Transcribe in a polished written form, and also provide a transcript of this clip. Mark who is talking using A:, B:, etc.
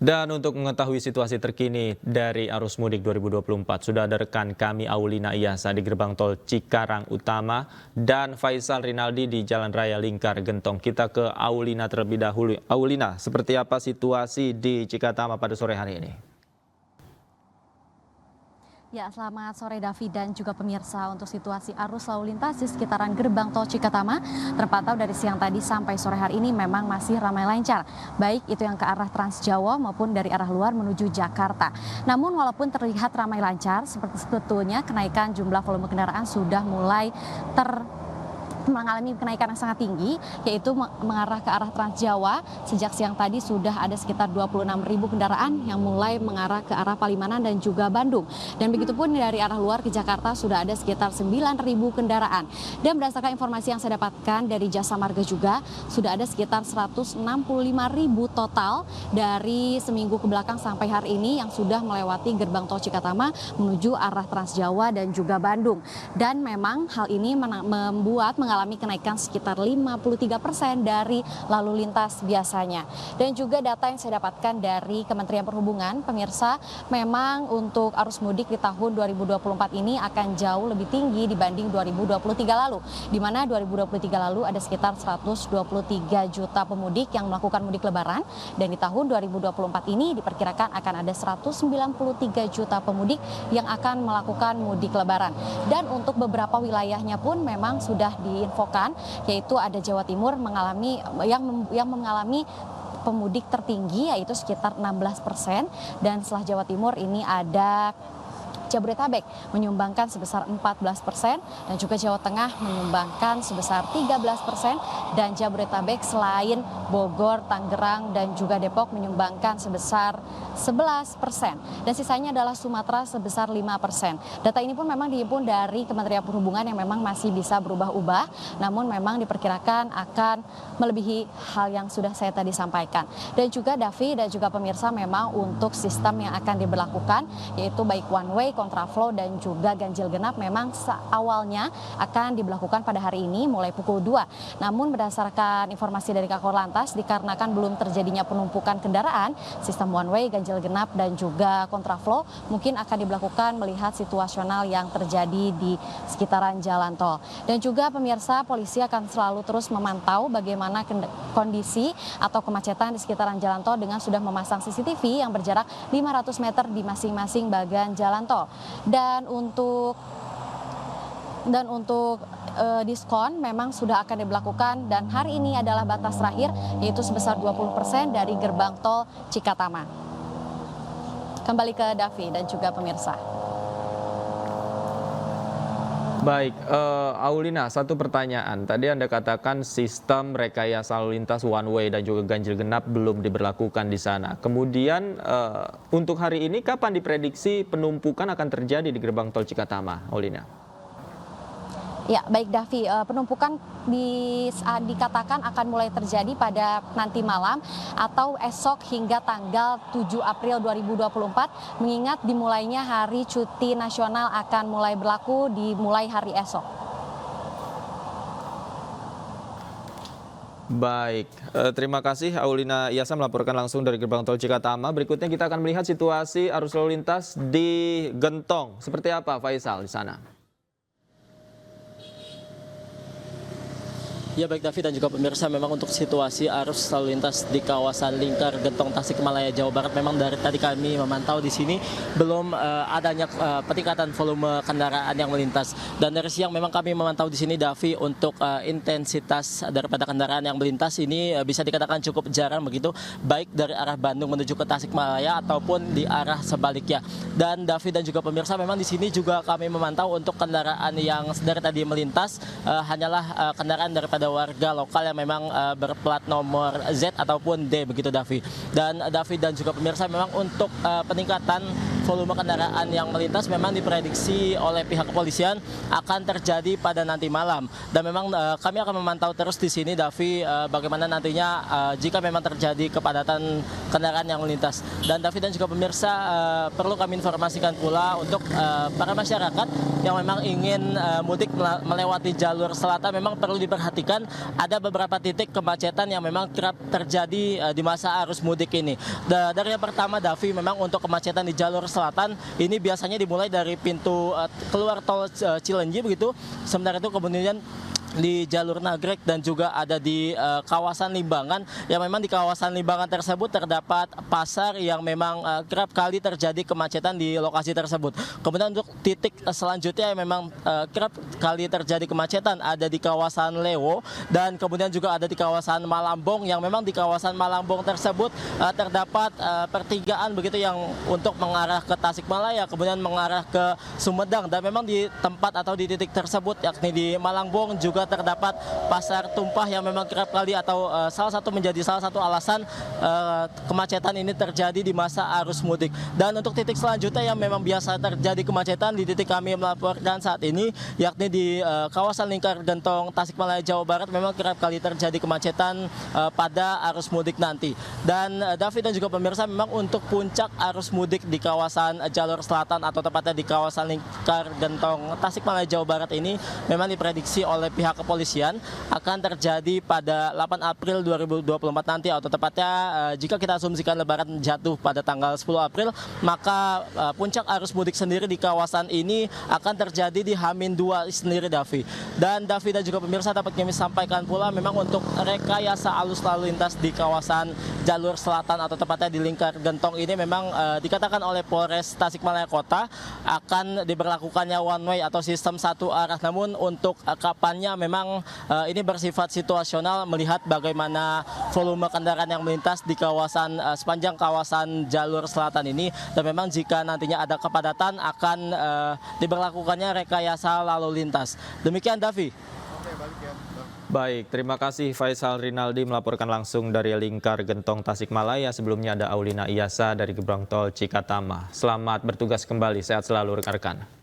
A: Dan untuk mengetahui situasi terkini dari arus mudik 2024, sudah ada rekan kami Aulina Iyasa di gerbang tol Cikarang Utama dan Faisal Rinaldi di Jalan Raya Lingkar Gentong. Kita ke Aulina terlebih dahulu. Aulina, seperti apa situasi di Cikatama pada sore hari ini?
B: Ya, selamat sore Davi dan juga pemirsa. Untuk situasi arus lalu lintas di sekitaran gerbang tol Cikatama terpantau dari siang tadi sampai sore hari ini memang masih ramai lancar. Baik itu yang ke arah Trans Jawa maupun dari arah luar menuju Jakarta. Namun walaupun terlihat ramai lancar, seperti sebetulnya kenaikan jumlah volume kendaraan sudah mulai mengalami kenaikan yang sangat tinggi, yaitu mengarah ke arah Trans Jawa. Sejak siang tadi sudah ada sekitar 26.000 kendaraan yang mulai mengarah ke arah Palimanan dan juga Bandung. Dan begitupun dari arah luar ke Jakarta sudah ada sekitar 9.000 kendaraan. Dan berdasarkan informasi yang saya dapatkan dari Jasa Marga juga, sudah ada sekitar 165.000 total dari seminggu ke belakang sampai hari ini yang sudah melewati gerbang tol Cikatama menuju arah Trans Jawa dan juga Bandung. Dan memang hal ini membuat mengalami kenaikan sekitar 53% dari lalu lintas biasanya. Dan juga data yang saya dapatkan dari Kementerian Perhubungan, pemirsa, memang untuk arus mudik di tahun 2024 ini akan jauh lebih tinggi dibanding 2023 lalu. Di mana 2023 lalu ada sekitar 123 juta pemudik yang melakukan mudik lebaran, dan di tahun 2024 ini diperkirakan akan ada 193 juta pemudik yang akan melakukan mudik lebaran. Dan untuk beberapa wilayahnya pun memang sudah diinfokan, yaitu ada Jawa Timur yang mengalami pemudik tertinggi, yaitu sekitar 16%, dan setelah Jawa Timur ini ada Jabodetabek menyumbangkan sebesar 14%, dan juga Jawa Tengah menyumbangkan sebesar 13%, dan Jabodetabek selain Bogor, Tangerang, dan juga Depok menyumbangkan sebesar 11%, dan sisanya adalah Sumatera sebesar 5%. Data ini pun memang dihimpun dari Kementerian Perhubungan yang memang masih bisa berubah-ubah, namun memang diperkirakan akan melebihi hal yang sudah saya tadi sampaikan. Dan juga Davi dan juga pemirsa, memang untuk sistem yang akan diberlakukan, yaitu baik one way, kontraflow, dan juga ganjil genap, memang awalnya akan diberlakukan pada hari ini mulai pukul 2. Namun berdasarkan informasi dari Kakor Lantas, dikarenakan belum terjadinya penumpukan kendaraan, sistem one way, ganjil genap, dan juga kontraflow mungkin akan diberlakukan melihat situasional yang terjadi di sekitaran jalan tol. Dan juga pemirsa, polisi akan selalu terus memantau bagaimana kondisi atau kemacetan di sekitaran jalan tol dengan sudah memasang CCTV yang berjarak 500 meter di masing-masing bagian jalan tol. Dan untuk diskon memang sudah akan diberlakukan, dan hari ini adalah batas terakhir, yaitu sebesar 20% dari gerbang tol Cikatama. Kembali ke Davi dan juga pemirsa.
A: Baik, Aulina, satu pertanyaan. Tadi Anda katakan sistem rekayasa lalu lintas one way dan juga ganjil genap belum diberlakukan di sana. Kemudian untuk hari ini kapan diprediksi penumpukan akan terjadi di gerbang tol Cikatama, Aulina?
B: Ya, baik Davi, penumpukan dikatakan akan mulai terjadi pada nanti malam atau esok hingga tanggal 7 April 2024, mengingat dimulainya hari cuti nasional akan mulai berlaku dimulai hari esok.
A: Baik, terima kasih Aulina Iyasa melaporkan langsung dari gerbang tol Cikatama. Berikutnya kita akan melihat situasi arus lalu lintas di Gentong. Seperti apa Faisal di sana?
C: Ya, baik Davi dan juga pemirsa, memang untuk situasi arus lalu lintas di kawasan Lingkar Gentong Tasikmalaya Jawa Barat, memang dari tadi kami memantau di sini belum adanya peningkatan volume kendaraan yang melintas. Dan dari siang memang kami memantau di sini, Davi, untuk intensitas daripada kendaraan yang melintas ini bisa dikatakan cukup jarang begitu, baik dari arah Bandung menuju ke Tasikmalaya ataupun di arah sebaliknya. Dan Davi dan juga pemirsa, memang di sini juga kami memantau untuk kendaraan yang dari tadi melintas hanyalah kendaraan daripada warga lokal yang memang berplat nomor Z ataupun D begitu, Davi. Dan Davi dan juga pemirsa, memang untuk peningkatan volume kendaraan yang melintas memang diprediksi oleh pihak kepolisian akan terjadi pada nanti malam. Dan memang kami akan memantau terus di sini, Davi, bagaimana nantinya jika memang terjadi kepadatan kendaraan yang melintas. Dan Davi dan juga pemirsa, perlu kami informasikan pula untuk para masyarakat yang memang ingin mudik melewati jalur selatan, memang perlu diperhatikan ada beberapa titik kemacetan yang memang kerap terjadi di masa arus mudik ini. Dari yang pertama, Davi, memang untuk kemacetan di jalur selatan ini biasanya dimulai dari pintu keluar tol Cilenyi begitu. Sementara itu kemudian di jalur Nagrek dan juga ada di kawasan Limbangan, yang memang di kawasan Limbangan tersebut terdapat pasar yang memang kerap kali terjadi kemacetan di lokasi tersebut. Kemudian untuk titik selanjutnya yang memang kerap kali terjadi kemacetan ada di kawasan Lewo dan kemudian juga ada di kawasan Malambong, yang memang di kawasan Malambong tersebut terdapat pertigaan begitu yang untuk mengarah ke Tasikmalaya kemudian mengarah ke Sumedang, dan memang di tempat atau di titik tersebut yakni di Malambong juga terdapat pasar tumpah yang memang kerap kali atau salah satu alasan kemacetan ini terjadi di masa arus mudik. Dan untuk titik selanjutnya yang memang biasa terjadi kemacetan di titik kami melaporkan saat ini yakni di kawasan Lingkar Gentong Tasikmalaya Jawa Barat, memang kerap kali terjadi kemacetan pada arus mudik nanti. Dan David dan juga pemirsa, memang untuk puncak arus mudik di kawasan jalur selatan atau tepatnya di kawasan Lingkar Gentong Tasikmalaya Jawa Barat ini memang diprediksi oleh pihak kepolisian akan terjadi pada 8 April 2024 nanti, atau tepatnya jika kita asumsikan lebaran jatuh pada tanggal 10 April, maka puncak arus mudik sendiri di kawasan ini akan terjadi di H-2 sendiri, Davi. Dan Davi dan juga pemirsa, dapat kami sampaikan pula memang untuk rekayasa arus lalu lintas di kawasan jalur selatan atau tepatnya di Lingkar Gentong ini memang dikatakan oleh Polres Tasikmalaya Kota akan diberlakukannya one way atau sistem satu arah. Namun untuk kapannya memang ini bersifat situasional melihat bagaimana volume kendaraan yang melintas di kawasan sepanjang kawasan jalur selatan ini, dan memang jika nantinya ada kepadatan akan diberlakukannya rekayasa lalu lintas. Demikian, Davi.
A: Baik, terima kasih Faisal Rinaldi melaporkan langsung dari Lingkar Gentong Tasikmalaya. Sebelumnya ada Aulina Iyasa dari Gerbang Tol Cikatama. Selamat bertugas kembali, sehat selalu rekan-rekan.